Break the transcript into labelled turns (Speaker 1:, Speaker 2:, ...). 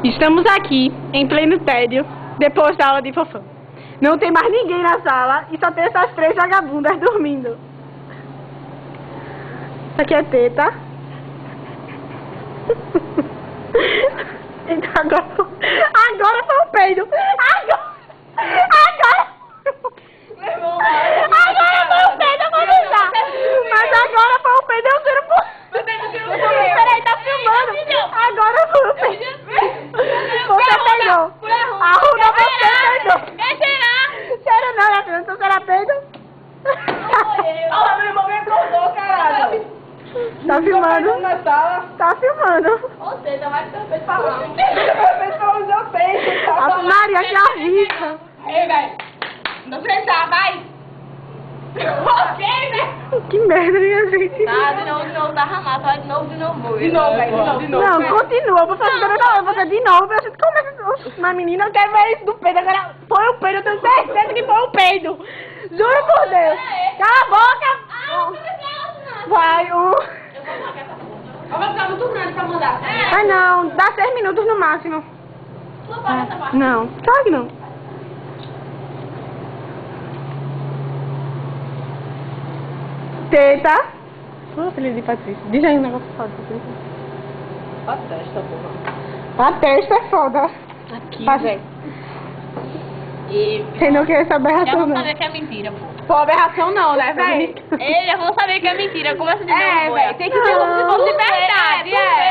Speaker 1: Estamos aqui, em pleno tédio, depois da aula de fofão. Não tem mais ninguém na sala e só tem essas 3 vagabundas dormindo. Isso aqui é teta. Então agora foi o peido. Agora foi o peido, eu vou deixar. Mas agora foi o peido, eu juro por... Peraí, tá filmando. Agora foi o peido. Você peidou. Arruda, você peidou. Sério não, minha filha, então será peido?
Speaker 2: Olha, meu irmão me acordou, caralho.
Speaker 1: Tá filmando?
Speaker 2: Na sala.
Speaker 1: Tá filmando.
Speaker 2: Ou seja, vai ter feito pra lá. Fez pra onde eu penso.
Speaker 1: A Maria que avisa.
Speaker 2: Ei, velho. Não sentar, vai. Ok, né?
Speaker 1: Que merda, minha gente.
Speaker 3: Tá, de novo, tá ramado, vai de novo.
Speaker 2: De novo, velho, de novo.
Speaker 1: Não, continua, eu vou fazer de novo. A gente começa. Mas menina, eu quero ver isso do peido. Agora foi o peido, eu tenho certeza que foi o peido. Juro por Deus. Cala a boca. Vai,
Speaker 2: Eu vou ficar muito grande pra mandar.
Speaker 1: Ai não, dá 6 minutos no máximo. Não, claro que não. Teta. Ô, filha de Patrícia. Diz aí um negócio foda, Patrícia.
Speaker 2: A testa, porra.
Speaker 1: A testa é foda.
Speaker 3: Aqui,
Speaker 1: velho.
Speaker 3: E...
Speaker 1: Quem não quer essa
Speaker 3: Já
Speaker 1: aberração,
Speaker 3: vão
Speaker 1: não.
Speaker 3: saber que é mentira, pô.
Speaker 1: Pô, aberração não, né, velho?
Speaker 3: Eles já vão saber que é mentira. Começa de novo,
Speaker 1: velho, tem que ser como se
Speaker 3: Não,
Speaker 1: fosse
Speaker 3: é,
Speaker 1: verdade,
Speaker 3: é.